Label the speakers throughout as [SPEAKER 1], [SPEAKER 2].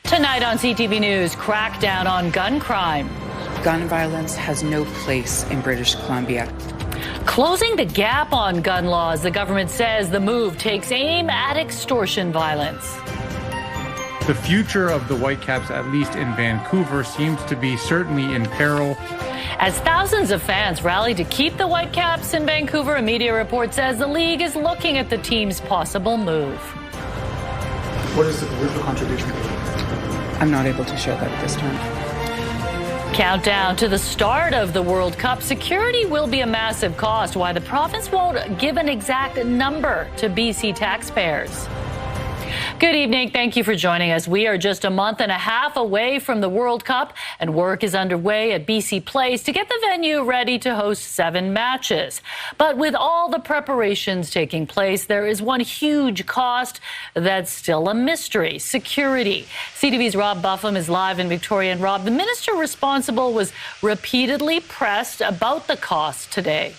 [SPEAKER 1] Tonight on CTV News, crackdown on gun crime.
[SPEAKER 2] Gun violence has no place in British Columbia.
[SPEAKER 1] Closing the gap on gun laws, the government says the move takes aim at extortion violence.
[SPEAKER 3] The future of the Whitecaps, at least in Vancouver, seems to be certainly in peril.
[SPEAKER 1] As thousands of fans rally to keep the Whitecaps in Vancouver, a media report says the league is looking at the team's possible move.
[SPEAKER 4] What is the political contribution?
[SPEAKER 2] I'm not able to share that at this time.
[SPEAKER 1] Countdown to the start of the World Cup. Security will be a massive cost. Why the province won't give an exact number to BC taxpayers. Good evening. Thank you for joining us. We are just a month and a half away from the World Cup, and work is underway at BC Place to get the venue ready to host 7 matches. But with all the preparations taking place, there is one huge cost that's still a mystery: security. CTV's Rob Buffum is live in Victoria. And Rob, the minister responsible was repeatedly pressed about the cost today.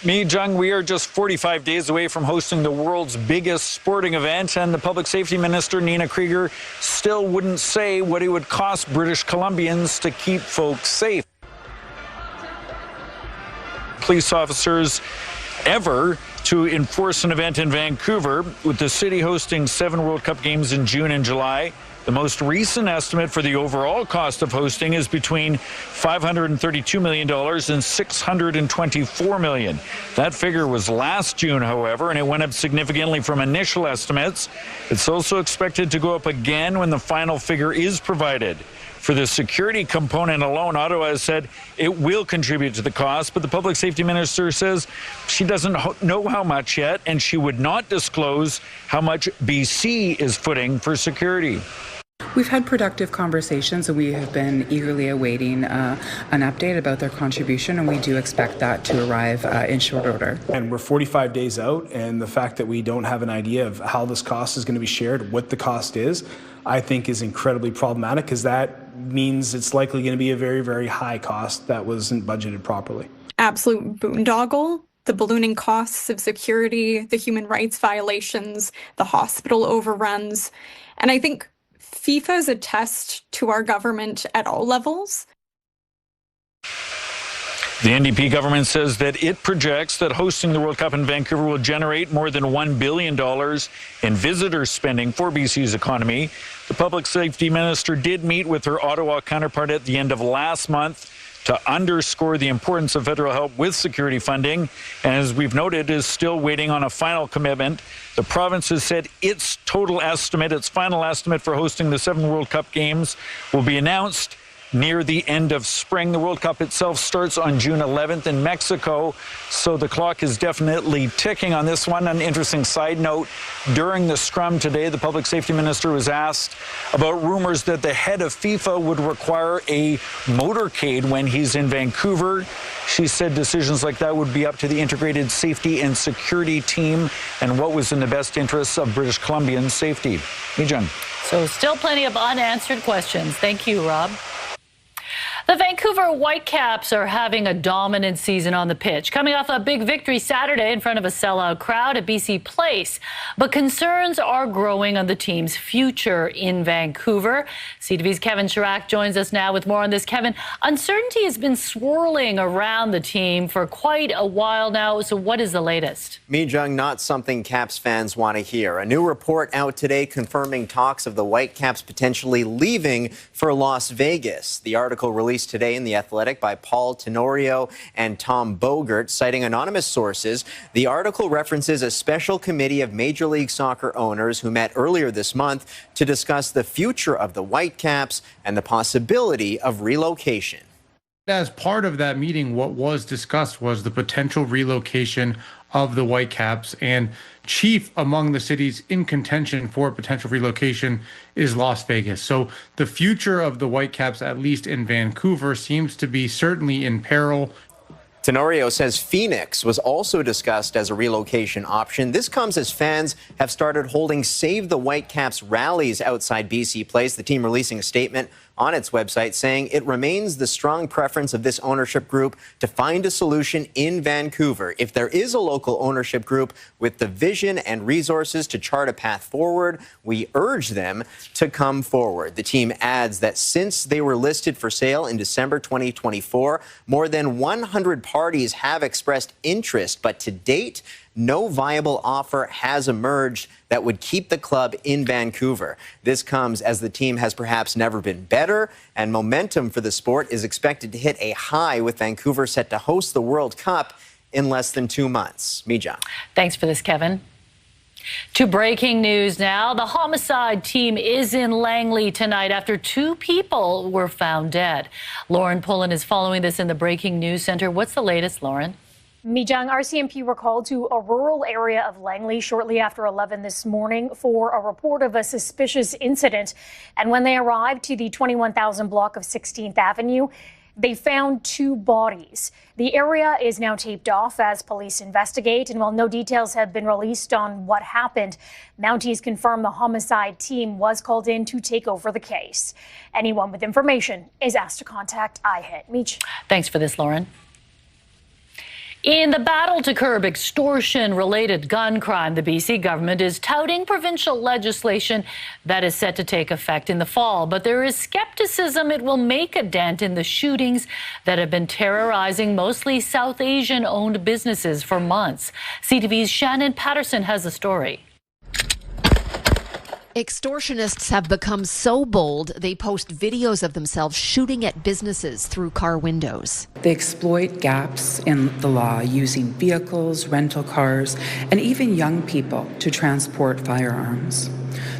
[SPEAKER 5] Jung, we are just 45 days away from hosting the world's biggest sporting event, and the Public Safety Minister, Nina Krieger, still wouldn't say what it would cost British Columbians to keep folks safe. Police officers ever to enforce an event in Vancouver, with the city hosting 7 World Cup games in June and July. The most recent estimate for the overall cost of hosting is between $532 million and $624 million. That figure was last June, however, and it went up significantly from initial estimates. It's also expected to go up again when the final figure is provided. For the security component alone, Ottawa has said it will contribute to the cost, but the public safety minister says she doesn't know how much yet, and she would not disclose how much BC is footing for security.
[SPEAKER 2] We've had productive conversations, and we have been eagerly awaiting an update about their contribution, and we do expect that to arrive in short order.
[SPEAKER 4] And we're 45 days out, and the fact that we don't have an idea of how this cost is going to be shared, what the cost is, I think is incredibly problematic, because that means it's likely going to be a very, very high cost that wasn't budgeted properly.
[SPEAKER 6] Absolute boondoggle. The ballooning costs of security, the human rights violations, the hospital overruns. And I think FIFA is a test to our government at all levels.
[SPEAKER 5] The NDP government says that it projects that hosting the World Cup in Vancouver will generate more than $1 billion in visitor spending for BC's economy. The public safety minister did meet with her Ottawa counterpart at the end of last month to underscore the importance of federal help with security funding, and as we've noted, is still waiting on a final commitment. The province has said its final estimate for hosting the 7 World Cup games will be announced near the end of spring. The World Cup itself starts on June 11th in Mexico, so the clock is definitely ticking on this one. An interesting side note, during the scrum today, the public safety minister was asked about rumors that the head of FIFA would require a motorcade when he's in Vancouver. She said decisions like that would be up to the integrated safety and security team and what was in the best interests of British Columbian safety. Mijun.
[SPEAKER 1] So still plenty of unanswered questions. Thank you, Rob. The Vancouver Whitecaps are having a dominant season on the pitch, coming off a big victory Saturday in front of a sellout crowd at BC Place. But concerns are growing on the team's future in Vancouver. CTV's Kevin Chirac joins us now with more on this. Kevin, uncertainty has been swirling around the team for quite a while now. So what is the latest?
[SPEAKER 7] Mijung, not something Caps fans want to hear. A new report out today confirming talks of the Whitecaps potentially leaving for Las Vegas. The article released today in The Athletic by Paul Tenorio and Tom Bogert, citing anonymous sources. The article references a special committee of Major League Soccer owners who met earlier this month to discuss the future of the Whitecaps and the possibility of relocation.
[SPEAKER 3] As part of that meeting, what was discussed was the potential relocation of the Whitecaps, and chief among the cities in contention for potential relocation is Las Vegas. So the future of the Whitecaps, at least in Vancouver, seems to be certainly in peril.
[SPEAKER 7] Tenorio says Phoenix was also discussed as a relocation option. This comes as fans have started holding Save the Whitecaps rallies outside BC Place. The team releasing a statement on its website, saying it remains the strong preference of this ownership group to find a solution in Vancouver. If there is a local ownership group with the vision and resources to chart a path forward, we urge them to come forward. The team adds that since they were listed for sale in December 2024, more than 100 parties have expressed interest, but to date, no viable offer has emerged that would keep the club in Vancouver. This comes as the team has perhaps never been better, and momentum for the sport is expected to hit a high, with Vancouver set to host the World Cup in less than 2 months. Mija.
[SPEAKER 1] Thanks for this, Kevin. To breaking news now. The Homicide team is in Langley tonight after 2 people were found dead. Lauren Pullen is following this in the Breaking News Center. What's the latest, Lauren?
[SPEAKER 8] Mijang, RCMP were called to a rural area of Langley shortly after 11 this morning for a report of a suspicious incident. And when they arrived to the 21,000 block of 16th Avenue, they found 2 bodies. The area is now taped off as police investigate. And while no details have been released on what happened, Mounties confirm the Homicide team was called in to take over the case. Anyone with information is asked to contact IHIT. Meech.
[SPEAKER 1] Thanks for this, Lauren. In the battle to curb extortion-related gun crime, the BC government is touting provincial legislation that is set to take effect in the fall. But there is skepticism it will make a dent in the shootings that have been terrorizing mostly South Asian-owned businesses for months. CTV's Shannon Patterson has the story.
[SPEAKER 9] Extortionists have become so bold, they post videos of themselves shooting at businesses through car windows.
[SPEAKER 2] They exploit gaps in the law using vehicles, rental cars, and even young people to transport firearms.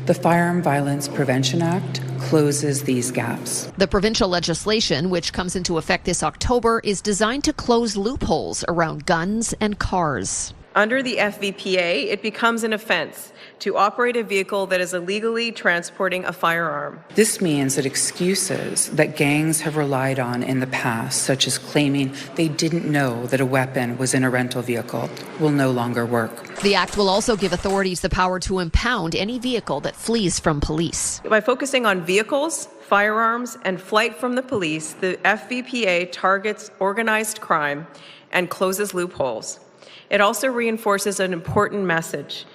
[SPEAKER 2] The Firearm Violence Prevention Act closes these gaps.
[SPEAKER 9] The provincial legislation, which comes into effect this October, is designed to close loopholes around guns and cars.
[SPEAKER 10] Under the FVPA, it becomes an offense to operate a vehicle that is illegally transporting a firearm.
[SPEAKER 2] This means that excuses that gangs have relied on in the past, such as claiming they didn't know that a weapon was in a rental vehicle, will no longer work.
[SPEAKER 9] The act will also give authorities the power to impound any vehicle that flees from police.
[SPEAKER 10] By focusing on vehicles, firearms, and flight from the police, the FVPA targets organized crime and closes loopholes. It also reinforces an important message.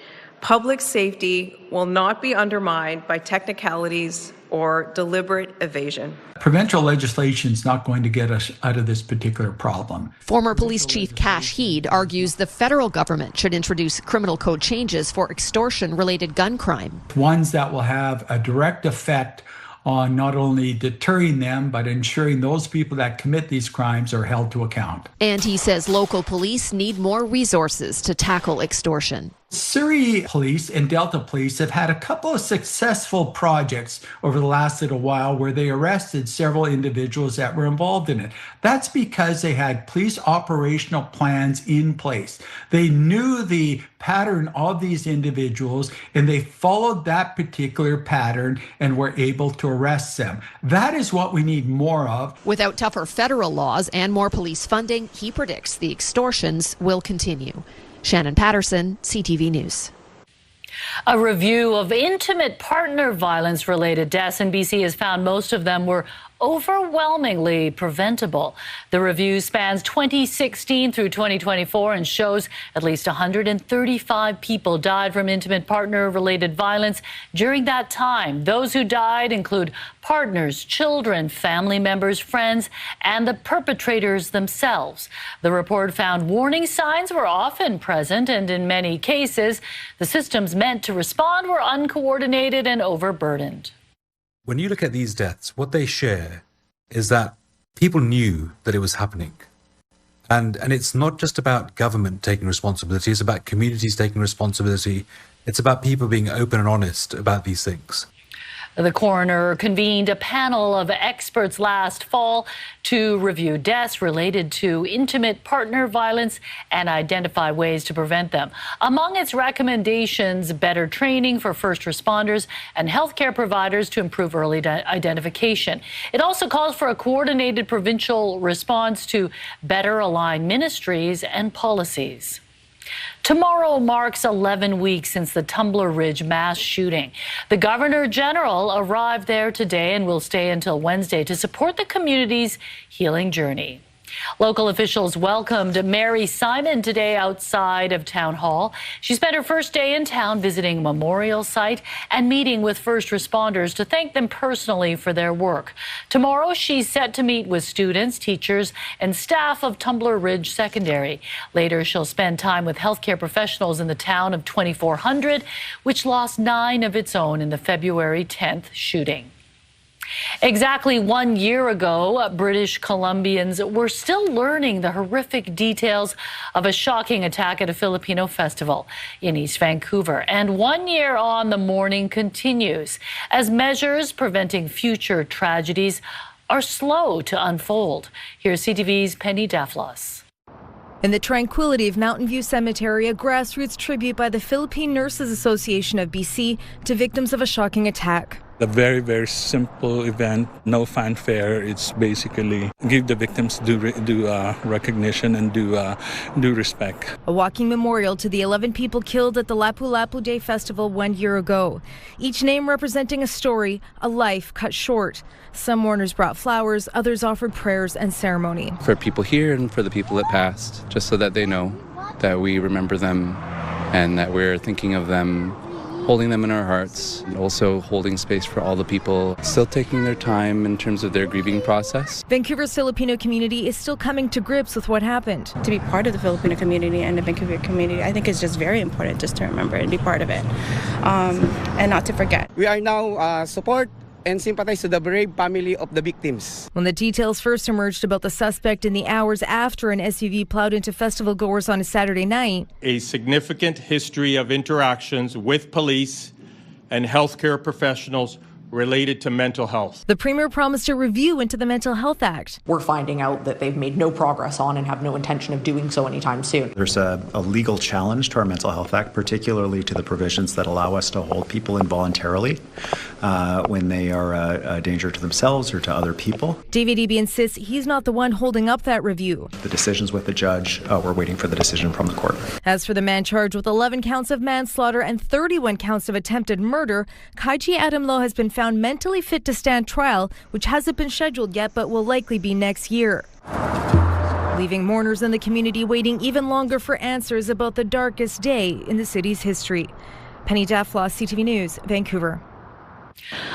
[SPEAKER 10] Public safety will not be undermined by technicalities or deliberate evasion.
[SPEAKER 11] Provincial legislation is not going to get us out of this particular problem.
[SPEAKER 9] Former Police Chief Cash Heed argues the federal government should introduce criminal code changes for extortion-related gun crime.
[SPEAKER 11] Ones that will have a direct effect on not only deterring them, but ensuring those people that commit these crimes are held to account.
[SPEAKER 9] And he says local police need more resources to tackle extortion.
[SPEAKER 11] Surrey Police and Delta Police have had a couple of successful projects over the last little while where they arrested several individuals that were involved in it. That's because they had police operational plans in place. They knew the pattern of these individuals and they followed that particular pattern and were able to arrest them. That is what we need more of.
[SPEAKER 9] Without tougher federal laws and more police funding, he predicts the extortions will continue. Shannon Patterson, CTV News.
[SPEAKER 1] A review of intimate partner violence-related deaths in BC has found most of them were overwhelmingly preventable. The review spans 2016 through 2024 and shows at least 135 people died from intimate partner-related violence during that time. Those who died include partners, children, family members, friends, and the perpetrators themselves. The report found warning signs were often present, and in many cases, the systems meant to respond were uncoordinated and overburdened.
[SPEAKER 12] When you look at these deaths, what they share is that people knew that it was happening. And it's not just about government taking responsibility, it's about communities taking responsibility. It's about people being open and honest about these things.
[SPEAKER 1] The coroner convened a panel of experts last fall to review deaths related to intimate partner violence and identify ways to prevent them. Among its recommendations, better training for first responders and healthcare providers to improve early identification. It also calls for a coordinated provincial response to better align ministries and policies. Tomorrow marks 11 weeks since the Tumbler Ridge mass shooting. The Governor General arrived there today and will stay until Wednesday to support the community's healing journey. Local officials welcomed Mary Simon today outside of Town Hall. She spent her first day in town visiting a memorial site and meeting with first responders to thank them personally for their work. Tomorrow, she's set to meet with students, teachers, and staff of Tumbler Ridge Secondary. Later, she'll spend time with healthcare professionals in the town of 2,400, which lost 9 of its own in the February 10th shooting. Exactly 1 year ago, British Columbians were still learning the horrific details of a shocking attack at a Filipino festival in East Vancouver. And 1 year on, the mourning continues as measures preventing future tragedies are slow to unfold. Here's CTV's Penny Daflos.
[SPEAKER 13] In the tranquility of Mountain View Cemetery, a grassroots tribute by the Philippine Nurses Association of BC to victims of a shocking attack.
[SPEAKER 14] A very, very simple event, no fanfare. It's basically give the victims due recognition and due respect.
[SPEAKER 13] A walking memorial to the 11 people killed at the Lapu-Lapu Day Festival 1 year ago. Each name representing a story, a life cut short. Some mourners brought flowers, others offered prayers and ceremony.
[SPEAKER 15] For people here and for the people that passed, just so that they know that we remember them and that we're thinking of them, holding them in our hearts, and also holding space for all the people still taking their time in terms of their grieving process.
[SPEAKER 13] Vancouver's Filipino community is still coming to grips with what happened.
[SPEAKER 16] To be part of the Filipino community and the Vancouver community, I think is just very important just to remember and be part of it, and not to forget.
[SPEAKER 17] We are now support and sympathize to the brave family of the victims.
[SPEAKER 13] When the details first emerged about the suspect in the hours after an SUV plowed into festival goers on a Saturday night,
[SPEAKER 18] a significant history of interactions with police and healthcare professionals related to mental health.
[SPEAKER 13] The Premier promised a review into the Mental Health Act.
[SPEAKER 19] We're finding out that they've made no progress on and have no intention of doing so anytime soon.
[SPEAKER 20] There's a legal challenge to our Mental Health Act, particularly to the provisions that allow us to hold people involuntarily when they are a danger to themselves or to other people.
[SPEAKER 13] David Eby insists he's not the one holding up that review.
[SPEAKER 20] The decision's with the judge. We're waiting for the decision from the court.
[SPEAKER 13] As for the man charged with 11 counts of manslaughter and 31 counts of attempted murder, Kaiji Adamlo has been found mentally fit to stand trial, which hasn't been scheduled yet but will likely be next year. Leaving mourners in the community waiting even longer for answers about the darkest day in the city's history. Penny Daflos, CTV News, Vancouver.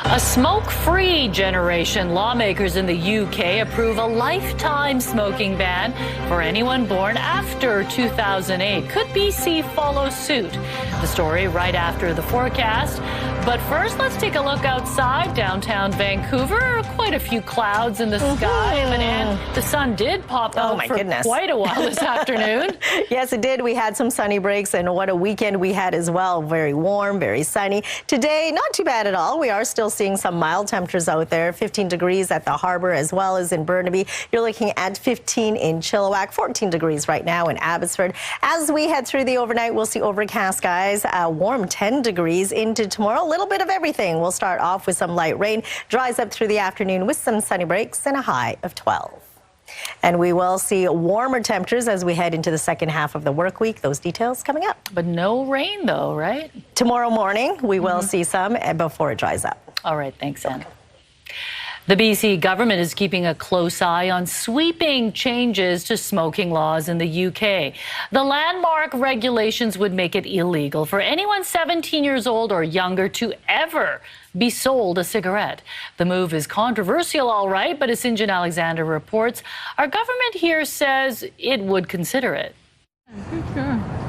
[SPEAKER 1] A smoke-free generation. Lawmakers in the UK approve a lifetime smoking ban for anyone born after 2008. Could BC follow suit? The story right after the forecast. But first, let's take a look outside downtown Vancouver. Quite a few clouds in the sky, and the sun did pop out for quite a while this afternoon.
[SPEAKER 21] Yes, it did. We had some sunny breaks, and what a weekend we had as well. Very warm, very sunny. Today, not too bad at all. We are still seeing some mild temperatures out there. 15 degrees at the harbor as well as in Burnaby. You're looking at 15 in Chilliwack, 14 degrees right now in Abbotsford. As we head through the overnight, we'll see overcast skies, warm 10 degrees into tomorrow. A little bit of everything. We'll start off with some light rain, dries up through the afternoon with some sunny breaks and a high of 12. And we will see warmer temperatures as we head into the second half of the work week. Those details coming up.
[SPEAKER 1] But no rain, though, right?
[SPEAKER 21] Tomorrow morning, we will see some before it dries up.
[SPEAKER 1] All right. Thanks, Anne. The BC government is keeping a close eye on sweeping changes to smoking laws in the UK. The landmark regulations would make it illegal for anyone 17 years old or younger to ever be sold a cigarette. The move is controversial, all right, but as St. John Alexander reports, our government here says it would consider it.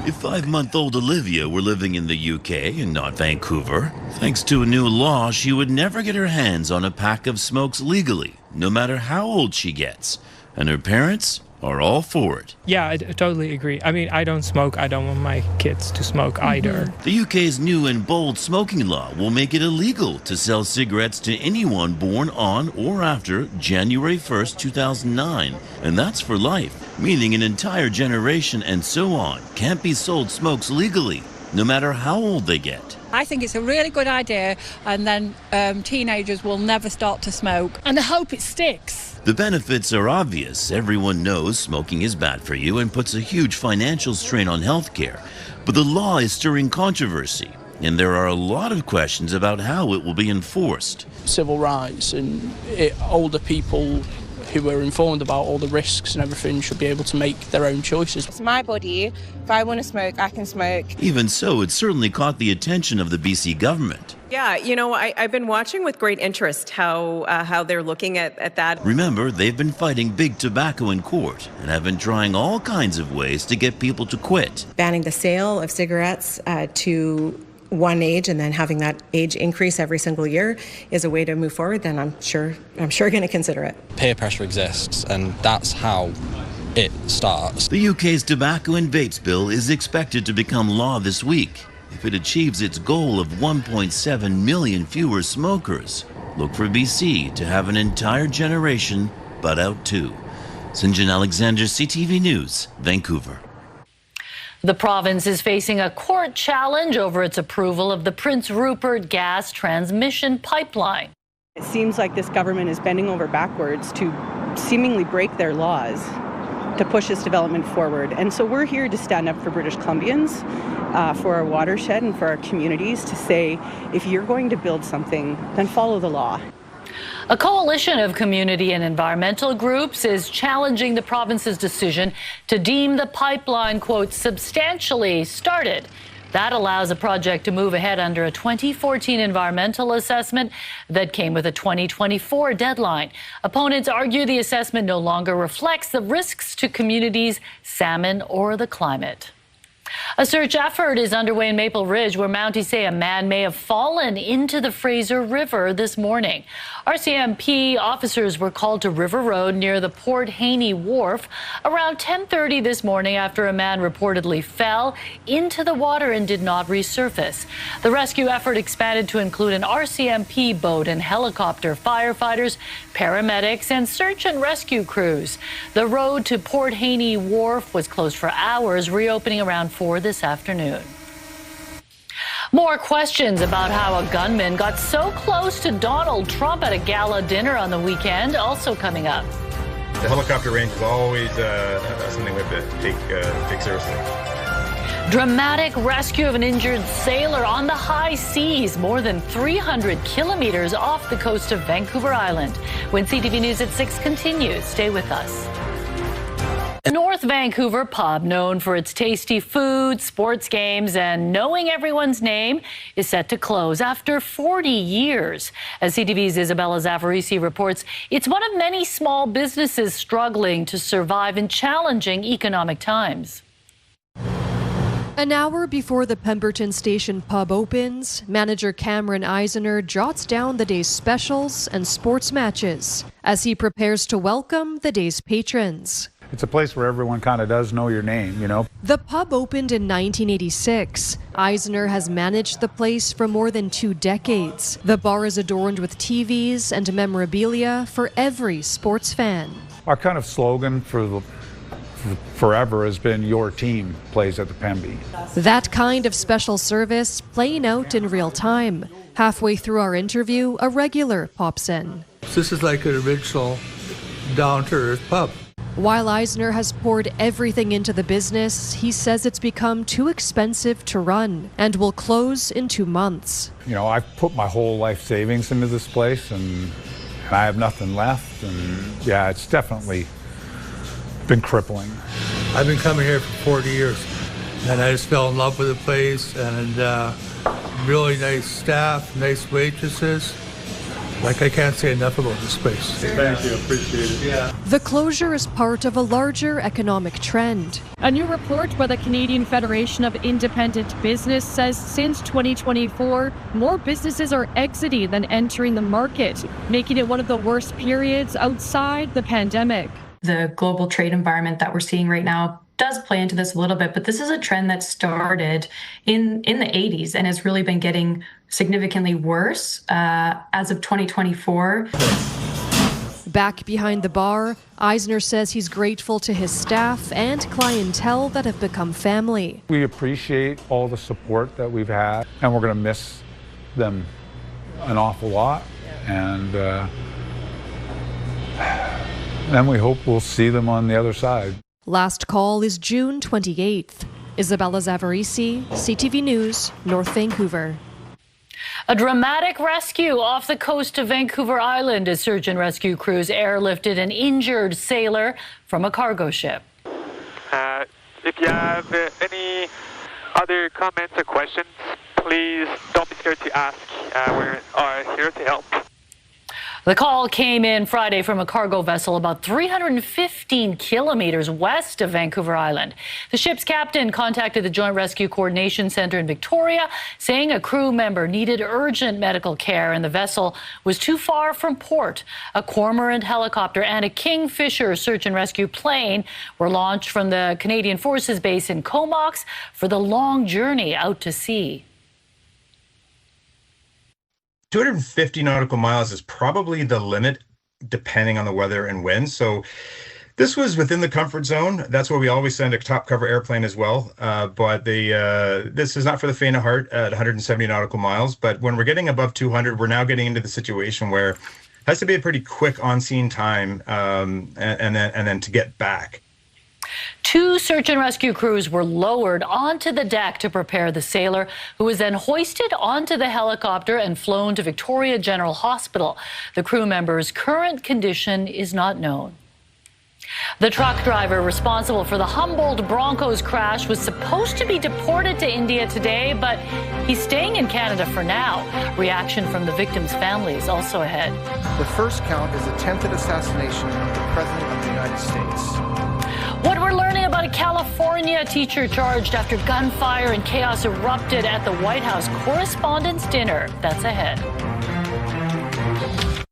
[SPEAKER 22] If 5-month-old Olivia were living in the UK and not Vancouver, thanks to a new law, she would never get her hands on a pack of smokes legally, no matter how old she gets. And her parents are all for it.
[SPEAKER 23] Yeah, I totally agree. I mean, I don't smoke. I don't want my kids to smoke either.
[SPEAKER 22] The UK's new and bold smoking law will make it illegal to sell cigarettes to anyone born on or after January 1st, 2009. And that's for life, meaning an entire generation and so on can't be sold smokes legally, no matter how old they get.
[SPEAKER 24] I think it's a really good idea, and then teenagers will never start to smoke.
[SPEAKER 25] And I hope it sticks.
[SPEAKER 22] The benefits are obvious. Everyone knows smoking is bad for you and puts a huge financial strain on healthcare. But the law is stirring controversy, and there are a lot of questions about how it will be enforced.
[SPEAKER 4] Civil rights and older people who are informed about all the risks and everything should be able to make their own choices.
[SPEAKER 16] It's my body. If I want to smoke, I can smoke.
[SPEAKER 22] Even so, it certainly caught the attention of the BC government.
[SPEAKER 10] Yeah, you know, I've been watching with great interest how they're looking at that.
[SPEAKER 22] Remember, they've been fighting big tobacco in court and have been trying all kinds of ways to get people to quit.
[SPEAKER 16] Banning the sale of cigarettes to one age and then having that age increase every single year is a way to move forward, then I'm sure going to consider it.
[SPEAKER 5] Peer pressure exists, and that's how it starts.
[SPEAKER 22] The UK's tobacco and vapes bill is expected to become law this week. If it achieves its goal of 1.7 million fewer smokers, look for BC to have an entire generation butt out too. St. John Alexander, CTV News, Vancouver.
[SPEAKER 1] The province is facing a court challenge over its approval of the Prince Rupert gas transmission pipeline.
[SPEAKER 6] It seems like this government is bending over backwards to seemingly break their laws to push this development forward. And so we're here to stand up for British Columbians, for our watershed and for our communities, to say, if you're going to build something, then follow the law.
[SPEAKER 1] A coalition of community and environmental groups is challenging the province's decision to deem the pipeline, quote, substantially started. That allows a project to move ahead under a 2014 environmental assessment that came with a 2024 deadline. Opponents argue the assessment no longer reflects the risks to communities, salmon, or the climate. A search effort is underway in Maple Ridge, where Mounties say a man may have fallen into the Fraser River this morning. RCMP officers were called to River Road near the Port Haney Wharf around 10:30 this morning after a man reportedly fell into the water and did not resurface. The rescue effort expanded to include an RCMP boat and helicopter, firefighters, paramedics, and search and rescue crews. The road to Port Haney Wharf was closed for hours, reopening around 4 this afternoon. More questions about how a gunman got so close to Donald Trump at a gala dinner on the weekend, also coming up.
[SPEAKER 24] The helicopter range is always something we have to take seriously.
[SPEAKER 1] Dramatic rescue of an injured sailor on the high seas, more than 300 kilometers off the coast of Vancouver Island. When CTV News at 6 continues, stay with us. North Vancouver pub, known for its tasty food, sports games, and knowing everyone's name, is set to close after 40 years. As CTV's Isabella Zavarisi reports, it's one of many small businesses struggling to survive in challenging economic times.
[SPEAKER 9] An hour before the Pemberton Station pub opens, manager Cameron Eisner jots down the day's specials and sports matches as he prepares to welcome the day's patrons.
[SPEAKER 25] It's a place where everyone kind of does know your name, you know.
[SPEAKER 9] The pub opened in 1986. Eisner has managed the place for more than 2 decades. The bar is adorned with TVs and memorabilia for every sports fan.
[SPEAKER 25] Our kind of slogan for forever has been "Your team plays at the Pemby."
[SPEAKER 9] That kind of special service playing out in real time. Halfway through our interview, a regular pops in.
[SPEAKER 26] This is like an original down-to-earth pub.
[SPEAKER 9] While Eisner has poured everything into the business, he says it's become too expensive to run and will close in 2 months.
[SPEAKER 25] You know, I've put my whole life savings into this place and I have nothing left. And yeah, it's definitely been crippling.
[SPEAKER 26] I've been coming here for 40 years and I just fell in love with the place, and really nice staff, nice waitresses. Like, I can't say enough about this place.
[SPEAKER 25] Thank you, appreciate it.
[SPEAKER 26] Yeah.
[SPEAKER 9] The closure is part of a larger economic trend.
[SPEAKER 27] A new report by the Canadian Federation of Independent Business says since 2024, more businesses are exiting than entering the market, making it one of the worst periods outside the pandemic.
[SPEAKER 28] The global trade environment that we're seeing right now does play into this a little bit, but this is a trend that started in the 80s and has really been getting significantly worse as of 2024.
[SPEAKER 9] Back behind the bar, Eisner says he's grateful to his staff and clientele that have become family.
[SPEAKER 25] We appreciate all the support that we've had, and we're going to miss them an awful lot. And then we hope we'll see them on the other side.
[SPEAKER 9] Last call is June 28th. Isabella Zavarisi, CTV News, North Vancouver.
[SPEAKER 1] A dramatic rescue off the coast of Vancouver Island as search and rescue crews airlifted an injured sailor from a cargo ship.
[SPEAKER 2] If you have any other comments or questions, please don't be scared to ask. We are here to help.
[SPEAKER 1] The call came in Friday from a cargo vessel about 315 kilometers west of Vancouver Island. The ship's captain contacted the Joint Rescue Coordination Center in Victoria, saying a crew member needed urgent medical care and the vessel was too far from port. A Cormorant helicopter and a Kingfisher search and rescue plane were launched from the Canadian Forces base in Comox for the long journey out to sea.
[SPEAKER 24] 250 nautical miles is probably the limit, depending on the weather and wind. So this was within the comfort zone. That's where we always send a top cover airplane as well. But this is not for the faint of heart at 170 nautical miles. But when we're getting above 200, we're now getting into the situation where it has to be a pretty quick on-scene time and then to get back.
[SPEAKER 1] 2 search and rescue crews were lowered onto the deck to prepare the sailor, who was then hoisted onto the helicopter and flown to Victoria General Hospital. The crew member's current condition is not known. The truck driver responsible for the Humboldt Broncos crash was supposed to be deported to India today, but he's staying in Canada for now. Reaction from the victims' families also ahead.
[SPEAKER 3] The first count is attempted assassination of the President of the United States.
[SPEAKER 1] What we're learning about a California teacher charged after gunfire and chaos erupted at the White House Correspondents' Dinner. That's ahead.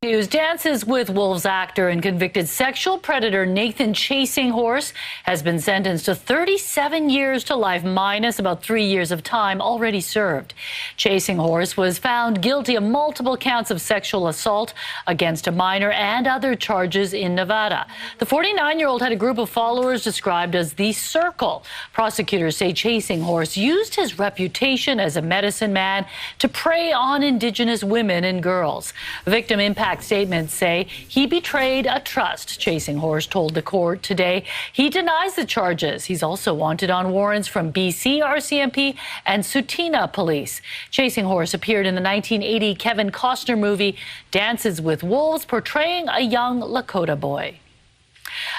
[SPEAKER 1] News. Dances with Wolves actor and convicted sexual predator Nathan Chasinghorse has been sentenced to 37 years to life minus about 3 years of time already served. Chasinghorse was found guilty of multiple counts of sexual assault against a minor and other charges in Nevada. The 49-year-old had a group of followers described as the Circle. Prosecutors say Chasinghorse used his reputation as a medicine man to prey on Indigenous women and girls. Victim impact statements say he betrayed a trust. Chasinghorse told the court today he denies the charges. He's also wanted on warrants from BC RCMP and Sutina Police. Chasinghorse appeared in the 1980 Kevin Costner movie Dances with Wolves, portraying a young Lakota boy.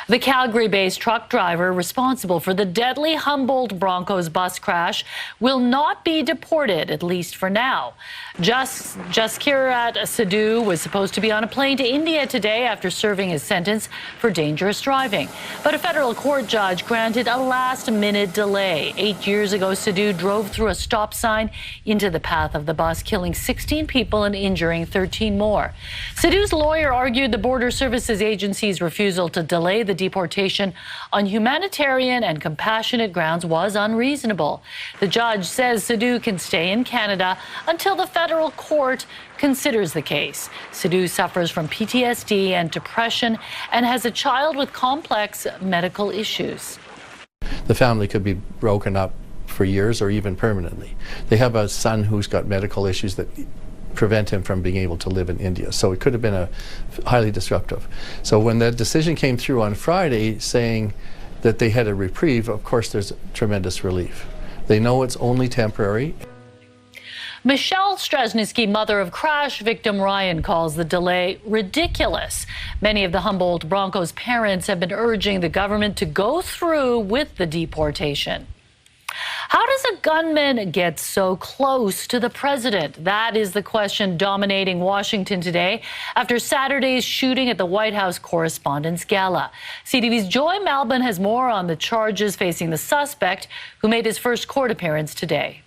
[SPEAKER 1] The Calgary-based truck driver responsible for the deadly Humboldt Broncos bus crash will not be deported, at least for now. Jaskirat Sidhu was supposed to be on a plane to India today after serving his sentence for dangerous driving. But a federal court judge granted a last-minute delay. 8 years ago, Sidhu drove through a stop sign into the path of the bus, killing 16 people and injuring 13 more. Sidhu's lawyer argued the Border Services Agency's refusal to delay the deportation on humanitarian and compassionate grounds was unreasonable. The judge says Sidhu can stay in Canada until the federal court considers the case. Sidhu suffers from PTSD and depression and has a child with complex medical issues.
[SPEAKER 7] The family could be broken up for years or even permanently. They have a son who's got medical issues that prevent him from being able to live in India. So it could have been a highly disruptive. So when the decision came through on Friday saying that they had a reprieve, of course there's tremendous relief. They know it's only temporary.
[SPEAKER 1] Michelle Strasnitzky, mother of crash victim Ryan, calls the delay ridiculous. Many of the Humboldt Broncos parents have been urging the government to go through with the deportation. How does a gunman get so close to the president? That is the question dominating Washington today after Saturday's shooting at the White House Correspondents' Gala. CTV's Joy Malbon has more on the charges facing the suspect, who made his first court appearance today.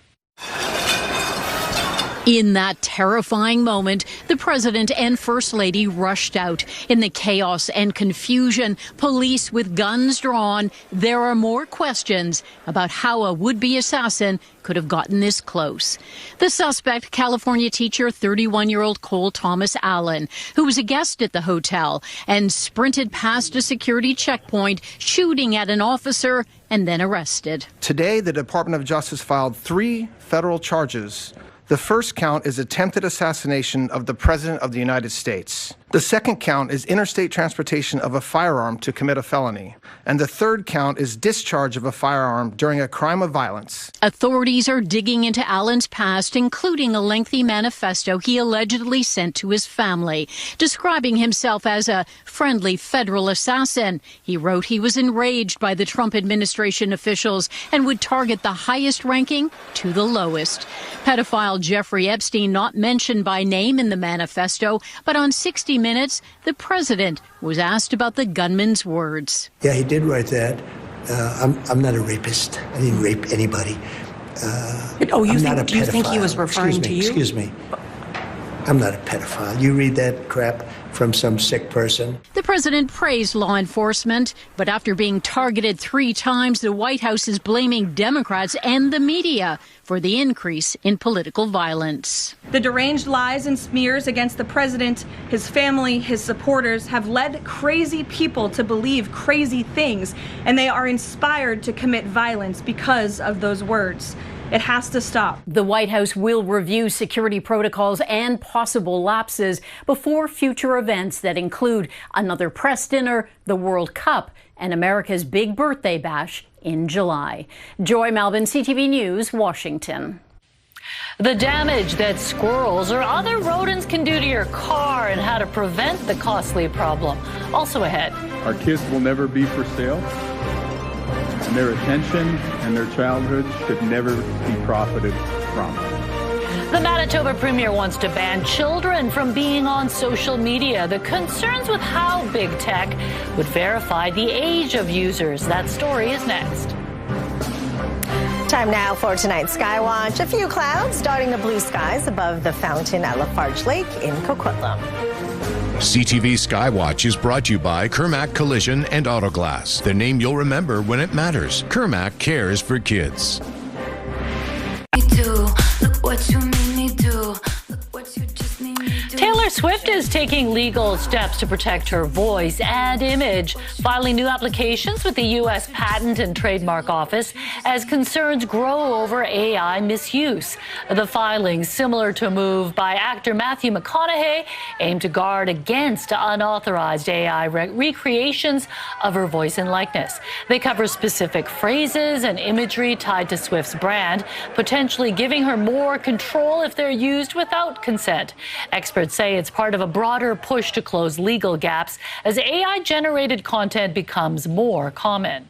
[SPEAKER 8] In that terrifying moment, the president and first lady rushed out. In the chaos and confusion, police with guns drawn, there are more questions about how a would-be assassin could have gotten this close. The suspect, California teacher 31-year-old Cole Thomas Allen, who was a guest at the hotel and sprinted past a security checkpoint, shooting at an officer and then arrested.
[SPEAKER 3] Today, the Department of Justice filed 3 federal charges. The first count is attempted assassination of the President of the United States. The second count is interstate transportation of a firearm to commit a felony. And the third count is discharge of a firearm during a crime of violence.
[SPEAKER 8] Authorities are digging into Allen's past, including a lengthy manifesto he allegedly sent to his family, describing himself as a friendly federal assassin. He wrote he was enraged by the Trump administration officials and would target the highest ranking to the lowest. Pedophile Jeffrey Epstein not mentioned by name in the manifesto, but on 60 Minutes, the president was asked about the gunman's words.
[SPEAKER 11] Yeah, he did write that. I'm not a rapist. I didn't rape anybody.
[SPEAKER 12] Do you think he was referring to you?
[SPEAKER 11] Excuse me. I'm not a pedophile. You read that crap from some sick person.
[SPEAKER 8] The president praised law enforcement, but after being targeted 3 times, the White House is blaming Democrats and the media for the increase in political violence.
[SPEAKER 14] The deranged lies and smears against the president, his family, his supporters have led crazy people to believe crazy things, and they are inspired to commit violence because of those words. It has to stop.
[SPEAKER 8] The White House will review security protocols and possible lapses before future events that include another press dinner, the World Cup, and America's big birthday bash in July. Joy Malvin, CTV News, Washington.
[SPEAKER 1] The damage that squirrels or other rodents can do to your car and how to prevent the costly problem. Also ahead.
[SPEAKER 15] Our kids will never be for sale. And their attention and their childhood should never be profited from.
[SPEAKER 1] The Manitoba Premier wants to ban children from being on social media. The concerns with how big tech would verify the age of users. That story is next.
[SPEAKER 21] Time now for tonight's Skywatch. A few clouds dotting the blue skies above the fountain at Lafarge Lake in Coquitlam.
[SPEAKER 17] CTV Skywatch is brought to you by Kermac Collision and Autoglass, the name you'll remember when it matters. Kermac cares for kids.
[SPEAKER 1] Taylor Swift is taking legal steps to protect her voice and image, filing new applications with the U.S. Patent and Trademark Office as concerns grow over AI misuse. The filings, similar to a move by actor Matthew McConaughey, aim to guard against unauthorized AI recreations of her voice and likeness. They cover specific phrases and imagery tied to Swift's brand, potentially giving her more control if they're used without consent. Experts say it's part of a broader push to close legal gaps as AI-generated content becomes more common.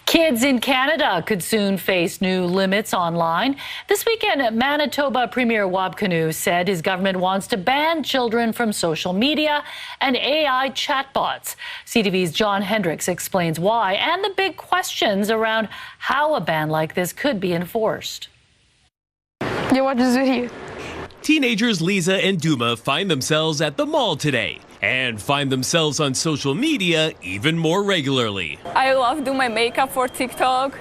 [SPEAKER 1] Kids in Canada could soon face new limits online. This weekend, Manitoba Premier Wab Kinew said his government wants to ban children from social media and AI chatbots. CTV's John Hendricks explains why and the big questions around how a ban like this could be enforced.
[SPEAKER 18] You watch this video.
[SPEAKER 19] Teenagers Lisa and Duma find themselves at the mall today and find themselves on social media even more regularly.
[SPEAKER 18] I love doing my makeup for TikTok.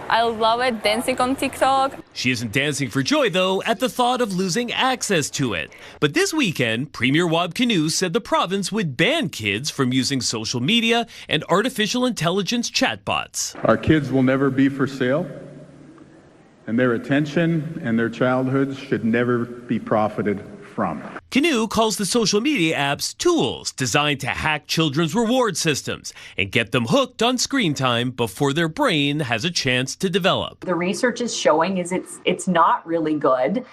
[SPEAKER 18] I love it, dancing on TikTok.
[SPEAKER 19] She isn't dancing for joy, though, at the thought of losing access to it. But this weekend, Premier Wab Kinew said the province would ban kids from using social media and artificial intelligence chatbots.
[SPEAKER 15] Our kids will never be for sale. And their attention and their childhoods should never be profited from.
[SPEAKER 19] Kinew calls the social media apps tools designed to hack children's reward systems and get them hooked on screen time before their brain has a chance to develop.
[SPEAKER 20] The research is showing is it's not really good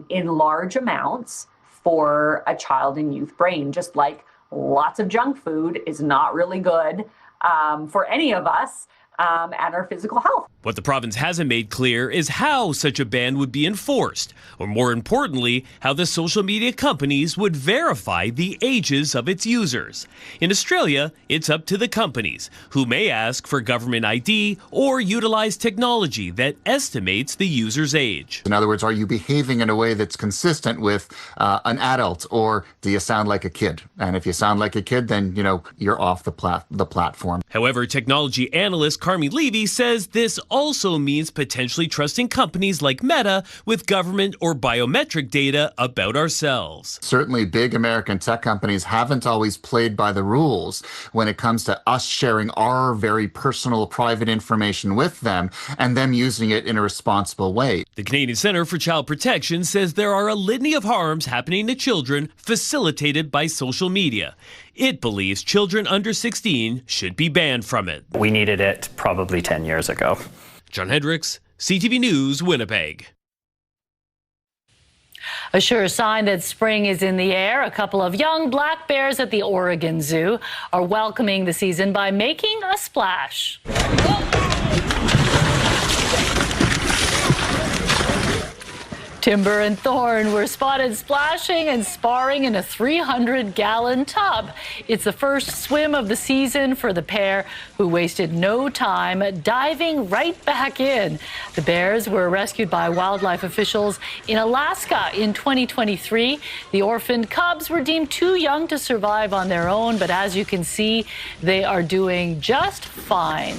[SPEAKER 20] in large amounts for a child and youth brain, just like lots of junk food is not really good for any of us. And our physical health.
[SPEAKER 19] What the province hasn't made clear is how such a ban would be enforced, or more importantly, how the social media companies would verify the ages of its users. In Australia, it's up to the companies, who may ask for government ID or utilize technology that estimates the user's age.
[SPEAKER 29] In other words, are you behaving in a way that's consistent with an adult, or do you sound like a kid? And if you sound like a kid, then, you're off the platform.
[SPEAKER 19] However, technology analysts Carmi Levy says this also means potentially trusting companies like Meta with government or biometric data about ourselves.
[SPEAKER 29] Certainly, big American tech companies haven't always played by the rules when it comes to us sharing our very personal, private information with them and them using it in a responsible way.
[SPEAKER 19] The Canadian Centre for Child Protection says there are a litany of harms happening to children facilitated by social media. It believes children under 16 should be banned from it.
[SPEAKER 4] We needed it probably 10 years ago.
[SPEAKER 19] John Hendricks, CTV News, Winnipeg.
[SPEAKER 1] A sure sign that spring is in the air. A couple of young black bears at the Oregon Zoo are welcoming the season by making a splash. Timber and Thorn were spotted splashing and sparring in a 300-gallon tub. It's the first swim of the season for the pair, who wasted no time diving right back in. The bears were rescued by wildlife officials in Alaska in 2023. The orphaned cubs were deemed too young to survive on their own, but as you can see, they are doing just fine.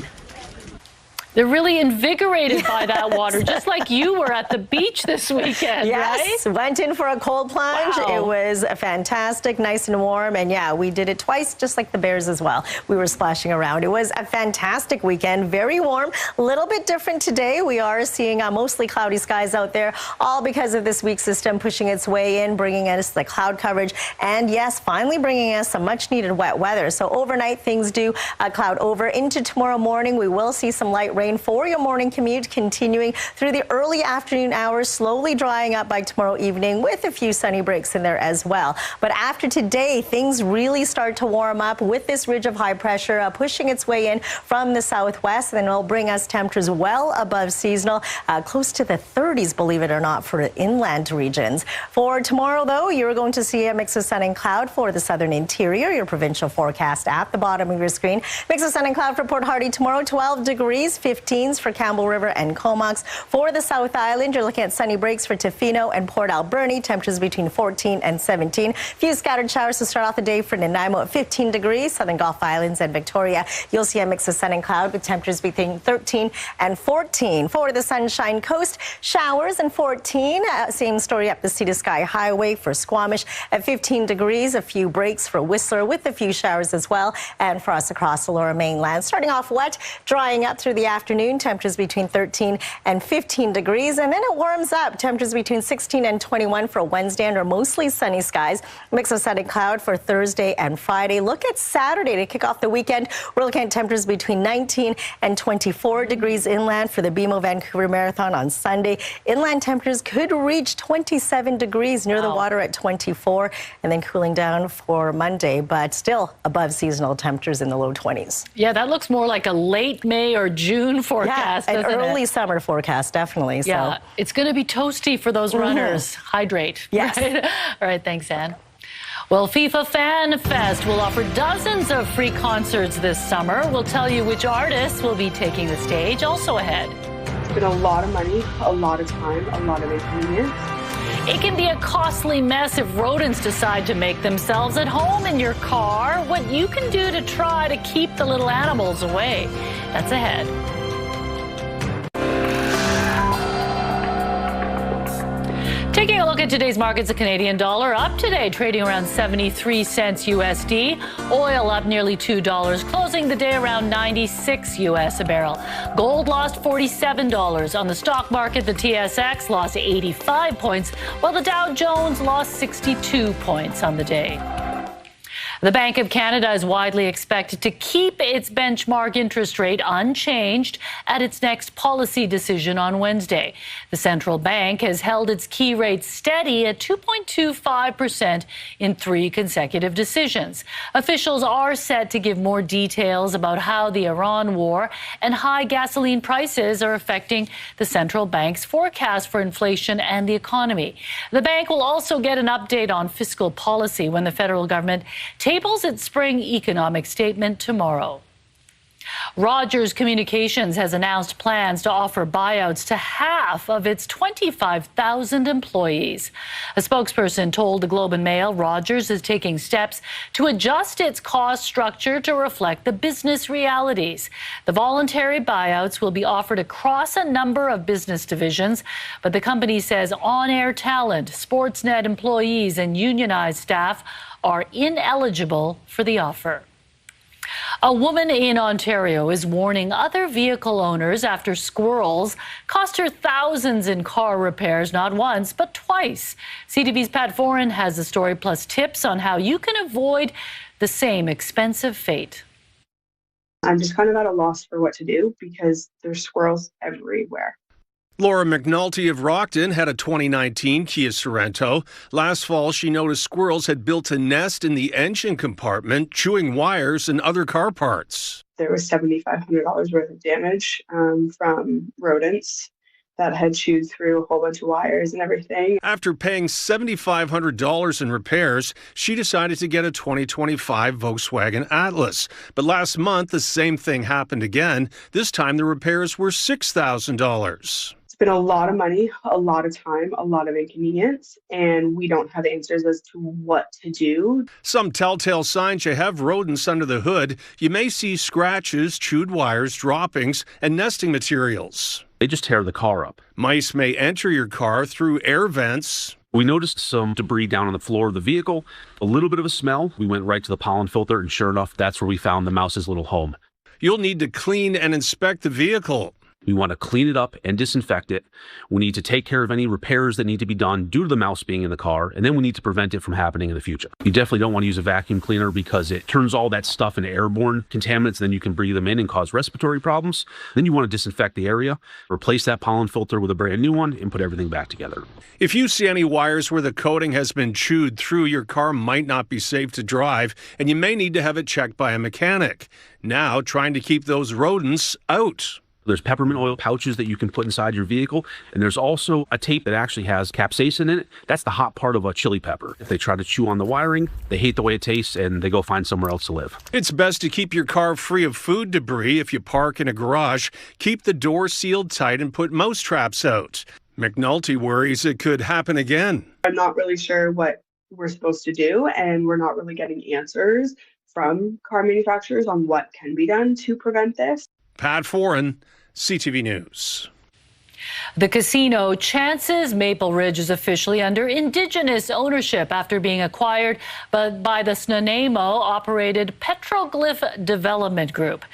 [SPEAKER 1] They're really invigorated by that water, just like you were at the beach this weekend,
[SPEAKER 21] yes,
[SPEAKER 1] right?
[SPEAKER 21] Went in for a cold plunge.
[SPEAKER 1] Wow.
[SPEAKER 21] It was fantastic, nice and warm. And yeah, we did it twice, just like the bears as well. We were splashing around. It was a fantastic weekend, very warm, a little bit different today. We are seeing mostly cloudy skies out there, all because of this weak system pushing its way in, bringing us the cloud coverage. And yes, finally bringing us some much needed wet weather. So overnight, things do cloud over. Into tomorrow morning, we will see some light rain for your morning commute, continuing through the early afternoon hours, slowly drying up by tomorrow evening with a few sunny breaks in there as well. But after today, things really start to warm up with this ridge of high pressure pushing its way in from the southwest, and then it'll bring us temperatures well above seasonal, close to the 30s, believe it or not, for inland regions. For tomorrow, though, you're going to see a mix of sun and cloud for the southern interior. Your provincial forecast at the bottom of your screen. Mix of sun and cloud for Port Hardy tomorrow, 12 degrees, 15s for Campbell River and Comox. For the South Island, you're looking at sunny breaks for Tofino and Port Alberni, temperatures between 14 and 17. Few scattered showers to start off the day for Nanaimo at 15 degrees. Southern Gulf Islands and Victoria, you'll see a mix of sun and cloud with temperatures between 13 and 14. For the Sunshine Coast, showers and 14. Same story up the Sea to Sky Highway for Squamish at 15 degrees. A few breaks for Whistler with a few showers as well. And for us across the Lower Mainland, starting off wet, drying up through the afternoon. Temperatures between 13 and 15 degrees, and then it warms up. Temperatures between 16 and 21 for Wednesday under mostly sunny skies. Mix of sun and cloud for Thursday and Friday. Look at Saturday to kick off the weekend. We're looking at temperatures between 19 and 24 degrees inland for the BMO Vancouver Marathon on Sunday. Inland temperatures could reach 27 degrees near the water at 24, and then cooling down for Monday, but still above seasonal temperatures in the low 20s.
[SPEAKER 1] Yeah, that looks more like a late May or June forecast.
[SPEAKER 21] Yeah, an early summer forecast, definitely.
[SPEAKER 1] Yeah,
[SPEAKER 21] so.
[SPEAKER 1] It's going to be toasty for those runners. Hydrate.
[SPEAKER 21] Yes.
[SPEAKER 1] Right? All right, thanks, Anne. Well, FIFA FanFest will offer dozens of free concerts this summer. We'll tell you which artists will be taking the stage. Also ahead.
[SPEAKER 5] It's been a lot of money, a lot of time, a lot of inconvenience.
[SPEAKER 1] It can be a costly mess if rodents decide to make themselves at home in your car. What you can do to try to keep the little animals away. That's ahead. Taking a look at today's markets, the Canadian dollar up today, trading around 73 cents USD. Oil up nearly $2, closing the day around 96 US a barrel. Gold lost $47. On the stock market, the TSX lost 85 points, while the Dow Jones lost 62 points on the day. The Bank of Canada is widely expected to keep its benchmark interest rate unchanged at its next policy decision on Wednesday. The central bank has held its key rate steady at 2.25% in 3 consecutive decisions. Officials are set to give more details about how the Iran war and high gasoline prices are affecting the central bank's forecast for inflation and the economy. The bank will also get an update on fiscal policy when the federal government tables its spring economic statement tomorrow. Rogers Communications has announced plans to offer buyouts to half of its 25,000 employees. A spokesperson told the Globe and Mail Rogers is taking steps to adjust its cost structure to reflect the business realities. The voluntary buyouts will be offered across a number of business divisions, but the company says on-air talent, Sportsnet employees, and unionized staff are ineligible for the offer. A woman in Ontario is warning other vehicle owners after squirrels cost her thousands in car repairs, not once, but twice. CTV's Pat Foran has the story, plus tips on how you can avoid the same expensive fate.
[SPEAKER 5] I'm just kind of at a loss for what to do because there's squirrels everywhere.
[SPEAKER 6] Laura McNulty of Rockton had a 2019 Kia Sorento. Last fall, she noticed squirrels had built a nest in the engine compartment, chewing wires and other car parts.
[SPEAKER 5] There was $7,500 worth of damage from rodents that had chewed through a whole bunch of wires and everything.
[SPEAKER 6] After paying $7,500 in repairs, she decided to get a 2025 Volkswagen Atlas. But last month, the same thing happened again. This time, the repairs were $6,000.
[SPEAKER 5] It's been a lot of money, a lot of time, a lot of inconvenience, and we don't have answers as to what to do.
[SPEAKER 6] Some telltale signs you have rodents under the hood. You may see scratches, chewed wires, droppings, and nesting materials.
[SPEAKER 10] They just tear the car up.
[SPEAKER 6] Mice may enter your car through air vents.
[SPEAKER 10] We noticed some debris down on the floor of the vehicle, a little bit of a smell. We went right to the pollen filter, and sure enough, that's where we found the mouse's little home.
[SPEAKER 6] You'll need to clean and inspect the vehicle.
[SPEAKER 10] We want to clean it up and disinfect it. We need to take care of any repairs that need to be done due to the mouse being in the car, and then we need to prevent it from happening in the future. You definitely don't want to use a vacuum cleaner because it turns all that stuff into airborne contaminants, then you can breathe them in and cause respiratory problems. Then you want to disinfect the area, replace that pollen filter with a brand new one, and put everything back together.
[SPEAKER 6] If you see any wires where the coating has been chewed through, your car might not be safe to drive, and you may need to have it checked by a mechanic. Now, trying to keep those rodents out.
[SPEAKER 10] There's peppermint oil pouches that you can put inside your vehicle, and there's also a tape that actually has capsaicin in it. That's the hot part of a chili pepper. If they try to chew on the wiring, they hate the way it tastes, and they go find somewhere else to live.
[SPEAKER 6] It's best to keep your car free of food debris. If you park in a garage, keep the door sealed tight and put mouse traps out. McNulty worries it could happen again.
[SPEAKER 5] I'm not really sure what we're supposed to do, and we're not really getting answers from car manufacturers on what can be done to prevent this.
[SPEAKER 6] Pat Foran, CTV News.
[SPEAKER 1] The casino Chances Maple Ridge is officially under Indigenous ownership after being acquired by the Snuneymuxw-operated Petroglyph Development Group.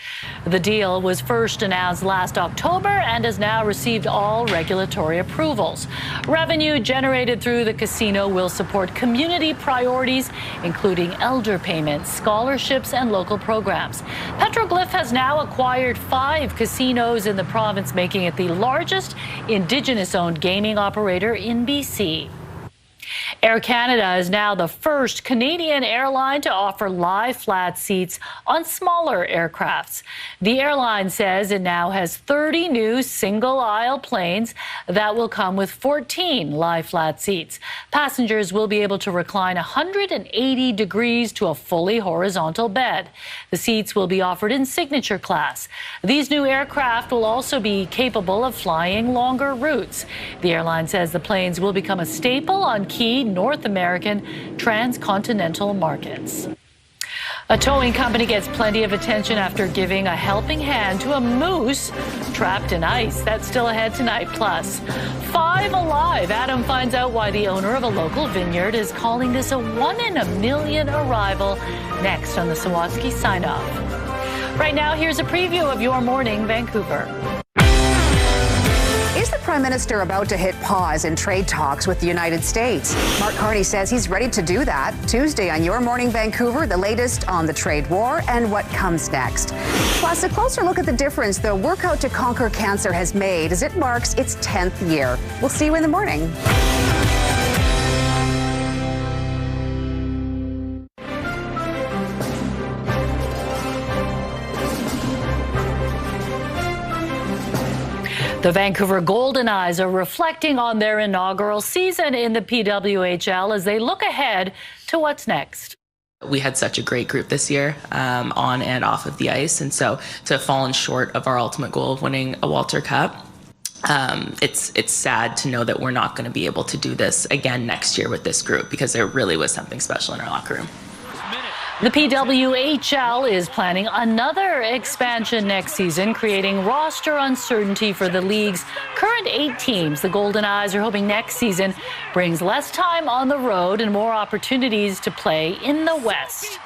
[SPEAKER 1] The deal was first announced last October and has now received all regulatory approvals. Revenue generated through the casino will support community priorities, including elder payments, scholarships, and local programs. Petroglyph has now acquired 5 casinos in the province, making it the largest Indigenous-owned gaming operator in BC. Air Canada is now the first Canadian airline to offer lie flat seats on smaller aircrafts. The airline says it now has 30 new single-aisle planes that will come with 14 lie flat seats. Passengers will be able to recline 180 degrees to a fully horizontal bed. The seats will be offered in signature class. These new aircraft will also be capable of flying longer routes. The airline says the planes will become a staple on key North American transcontinental markets. A towing company gets plenty of attention after giving a helping hand to a moose trapped in ice. That's still ahead tonight. Plus, 5 alive. Adam finds out why the owner of a local vineyard is calling this a 1 in a million arrival. Next on the Sawatsky Sign Off. Right now, here's a preview of your morning, Vancouver.
[SPEAKER 13] Is the Prime Minister about to hit pause in trade talks with the United States? Mark Carney says he's ready to do that. Tuesday on Your Morning Vancouver, the latest on the trade war and what comes next. Plus, a closer look at the difference the Workout to Conquer Cancer has made as it marks its 10th year. We'll see you in the morning.
[SPEAKER 1] The Vancouver Golden Eyes are reflecting on their inaugural season in the PWHL as they look ahead to what's next.
[SPEAKER 2] We had such a great group this year, on and off of the ice, and so to have fallen short of our ultimate goal of winning a Walter Cup, it's sad to know that we're not going to be able to do this again next year with this group, because there really was something special in our locker room.
[SPEAKER 1] The PWHL is planning another expansion next season, creating roster uncertainty for the league's current 8 teams. The Golden Eyes are hoping next season brings less time on the road and more opportunities to play in the West.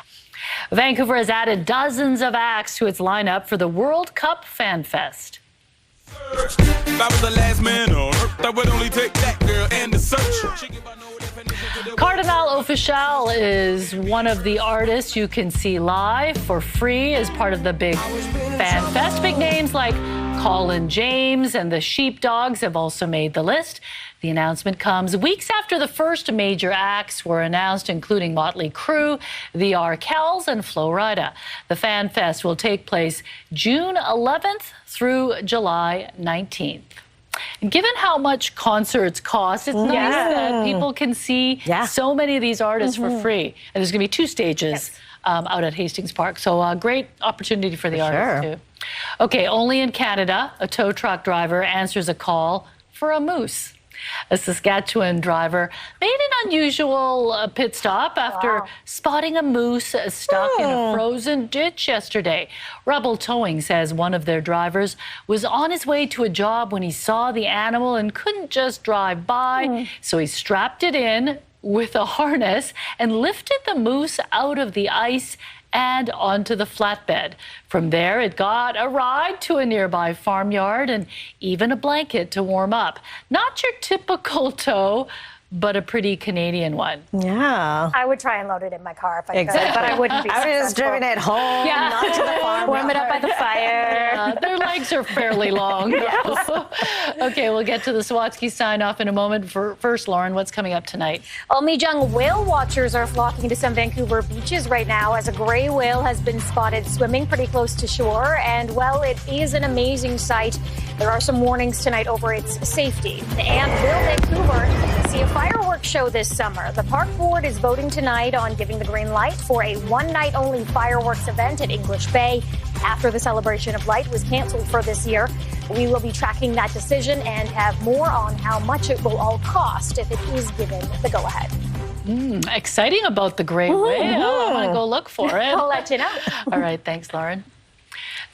[SPEAKER 1] Vancouver has added dozens of acts to its lineup for the World Cup FanFest.
[SPEAKER 9] If I was the last man on earth, I would only take that girl and the search.
[SPEAKER 1] Cardinal Official is one of the artists you can see live for free as part of the big FanFest. Big names like Colin James and the Sheepdogs have also made the list. The announcement comes weeks after the first major acts were announced, including Motley Crue, the Arkells, and Flo Rida. The FanFest will take place June 11th through July 19th. And given how much concerts cost, it's nice that people can see so many of these artists for free. And there's going to be 2 stages out at Hastings Park. So a great opportunity for the artists, too. Okay, only in Canada, a tow truck driver answers a call for a moose. A Saskatchewan driver made an unusual pit stop after spotting a moose stuck in a frozen ditch yesterday. Rebel Towing says one of their drivers was on his way to a job when he saw the animal and couldn't just drive by, so he strapped it in with a harness and lifted the moose out of the ice and onto the flatbed. From there, it got a ride to a nearby farmyard and even a blanket to warm up. Not your typical tow, but a pretty Canadian one.
[SPEAKER 21] Yeah.
[SPEAKER 16] I would try and load it in my car if I could, but I wouldn't be
[SPEAKER 21] I would have just driven it home, not to the farm.
[SPEAKER 16] Warm it up by the fire.
[SPEAKER 1] Yeah, their legs are fairly long. Okay, we'll get to the Sawatsky sign-off in a moment. First, Lauren, what's coming up tonight?
[SPEAKER 16] Only young whale watchers are flocking to some Vancouver beaches right now as a gray whale has been spotted swimming pretty close to shore. And, well, it is an amazing sight. There are some warnings tonight over its safety. And will Vancouver see a fireworks show this summer? The park board is voting tonight on giving the green light for a one-night-only fireworks event at English Bay after the celebration of light was canceled for this year. We will be tracking that decision and have more on how much it will all cost if it is given the go-ahead.
[SPEAKER 1] Exciting about the gray whale. I want to go look for it.
[SPEAKER 16] I'll let you know.
[SPEAKER 1] All right, thanks, Lauren.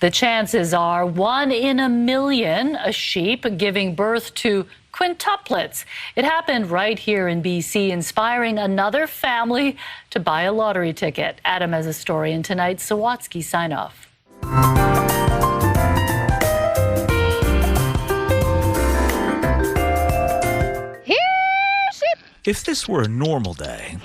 [SPEAKER 1] The chances are 1 in a million a sheep giving birth to quintuplets. It happened right here in BC, inspiring another family to buy a lottery ticket. Adam has a story in tonight's Sawatsky sign-off.
[SPEAKER 22] If this were a normal day,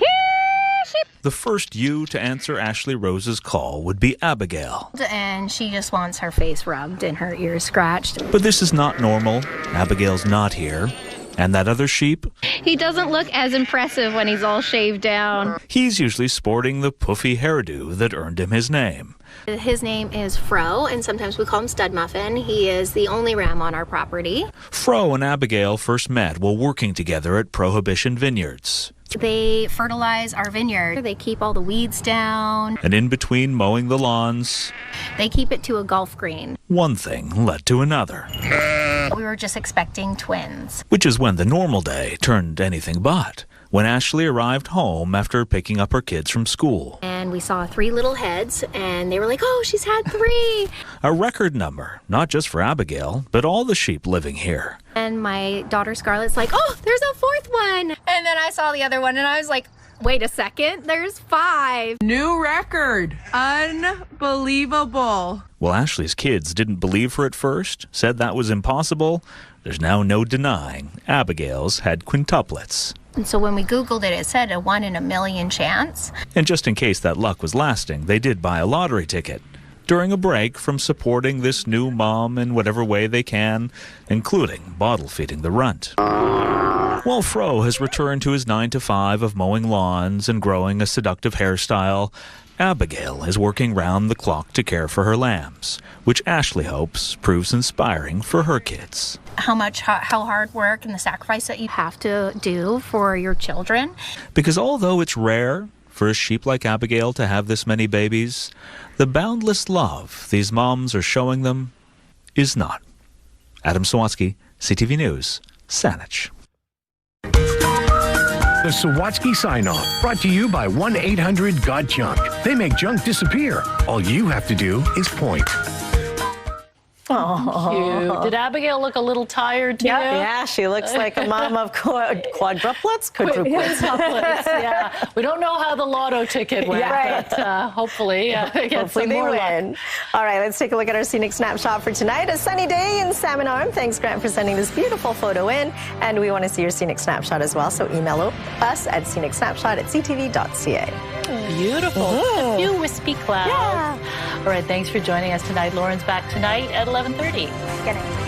[SPEAKER 22] the first ewe to answer Ashley Rose's call would be Abigail.
[SPEAKER 16] And she just wants her face rubbed and her ears scratched.
[SPEAKER 22] But this is not normal. Abigail's not here. And that other sheep?
[SPEAKER 23] He doesn't look as impressive when he's all shaved down.
[SPEAKER 22] He's usually sporting the puffy hairdo that earned him his name.
[SPEAKER 23] His name is Fro, and sometimes we call him Stud Muffin. He is the only ram on our property.
[SPEAKER 22] Fro and Abigail first met while working together at Prohibition Vineyards.
[SPEAKER 23] They fertilize our vineyard. They keep all the weeds down.
[SPEAKER 22] And in between mowing the lawns,
[SPEAKER 23] they keep it to a golf green.
[SPEAKER 22] One thing led to another.
[SPEAKER 23] We were just expecting twins.
[SPEAKER 22] Which is when the normal day turned anything but. When Ashley arrived home after picking up her kids from school.
[SPEAKER 23] And we saw 3 little heads, and they were like, oh, she's had 3.
[SPEAKER 22] A record number, not just for Abigail, but all the sheep living here.
[SPEAKER 23] And my daughter Scarlett's like, oh, there's a 4th one. And then I saw the other one, and I was like, wait a second, there's 5.
[SPEAKER 25] New record. Unbelievable.
[SPEAKER 22] Well, Ashley's kids didn't believe her at first, said that was impossible. There's now no denying Abigail's had quintuplets.
[SPEAKER 23] And so when we Googled it, it said a 1 in a million chance.
[SPEAKER 22] And just in case that luck was lasting, they did buy a lottery ticket. During a break from supporting this new mom in whatever way they can, including bottle feeding the runt. While Fro has returned to his 9-to-5 of mowing lawns and growing a seductive hairstyle, Abigail is working round the clock to care for her lambs, which Ashley hopes proves inspiring for her kids.
[SPEAKER 23] How hard work and the sacrifice that you have to do for your children.
[SPEAKER 22] Because although it's rare for a sheep like Abigail to have this many babies? The boundless love these moms are showing them is not. Adam Sawatsky, CTV News, Saanich.
[SPEAKER 3] The Sawatsky Sign-Off, brought to you by 1-800-GOT-JUNK. They make junk disappear. All you have to do is point.
[SPEAKER 1] Cute. Did Abigail look a little tired to you?
[SPEAKER 21] Yeah, she looks like a mom of quadruplets? Quadruplets.
[SPEAKER 1] Yeah. We don't know how the lotto ticket went, but hopefully
[SPEAKER 21] hopefully they win.
[SPEAKER 1] Luck.
[SPEAKER 21] All right, let's take a look at our scenic snapshot for tonight. A sunny day in Salmon Arm. Thanks, Grant, for sending this beautiful photo in. And we want to see your scenic snapshot as well, so email us at scenicsnapshot@ctv.ca.
[SPEAKER 1] Beautiful. A few wispy clouds. Yeah. All right, thanks for joining us tonight. Lauren's back tonight at 11:30.
[SPEAKER 16] Good night.